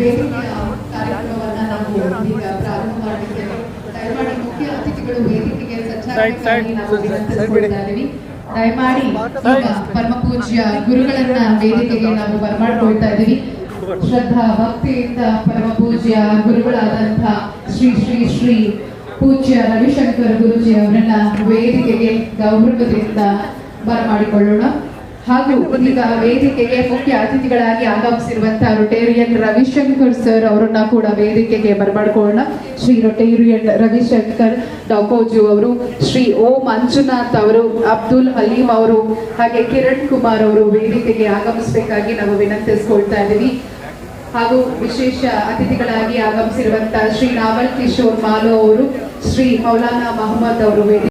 ವೇದಿಕೆಯ ಕಾರ್ಯಕ್ರಮವನ್ನ ನಾವು ಈಗ ಪ್ರಾರಂಭ ಮಾಡಿದ್ದೇವೆ. ದಯಮಾಡಿ ಮುಖ್ಯ ಅತಿಥಿಗಳು ವೇದಿಕೆಗೆ ಸಜ್ಜಾಗಿ ನಾವು ವಿನಂತಿಸಿಕೊಳ್ತಾ ಇದ್ದೀವಿ. ದಯಮಾಡಿ ಈಗ ಪರಮ ಪೂಜ್ಯ ಗುರುಗಳನ್ನ ವೇದಿಕೆಗೆ ನಾವು ಬರಮಾಡ್ಕೊಳ್ತಾ ಇದ್ದೀವಿ. ಶ್ರದ್ಧಾ ಭಕ್ತಿಯಿಂದ ಪರಮ ಪೂಜ್ಯ ಗುರುಗಳಾದಂತಹ ಶ್ರೀ ಶ್ರೀ ಶ್ರೀ ಪೂಜ್ಯ ರವಿಶಂಕರ್ ಗುರುಜಿ ಅವರನ್ನ ವೇದಿಕೆಗೆ ಗೌರವದಿಂದ ಬರಮಾಡಿಕೊಳ್ಳೋಣ. ಹಾಗೂ ಈಗ ವೇದಿಕೆಗೆ ಮುಖ್ಯ ಅತಿಥಿಗಳಾಗಿ ಆಗಮಿಸಿರುವಂತಹ ರೊಟೇರಿಯನ್ ರವಿಶಂಕರ್ ಸರ್ ಅವರನ್ನ ಕೂಡ ವೇದಿಕೆಗೆ ಬರಮಾಡ್ಕೊಳ್ಳೋಣ. ಶ್ರೀ ರೊಟೇರಿಯನ್ ರವಿಶಂಕರ್ ಡಾಕೋಜು ಅವರು, ಶ್ರೀ ಓ ಮಂಜುನಾಥ್ ಅವರು, ಅಬ್ದುಲ್ ಹಲೀಂ ಅವರು, ಹಾಗೆ ಕಿರಣ್ ಕುಮಾರ್ ಅವರು ವೇದಿಕೆಗೆ ಆಗಮಿಸಬೇಕಾಗಿ ನಾವು ವಿನಂತಿಸಿಕೊಳ್ತಾ ಇದ್ದೀವಿ. ಹಾಗೂ ವಿಶೇಷ ಅತಿಥಿಗಳಾಗಿ ಆಗಮಿಸಿರುವಂತಹ ಶ್ರೀ ನಾವಲ್ ಕಿಶೋರ್ ಮಾಲೋ ಅವರು, ಶ್ರೀ ಮೌಲಾನಾ ಮಹಮ್ಮದ್ ಅವರು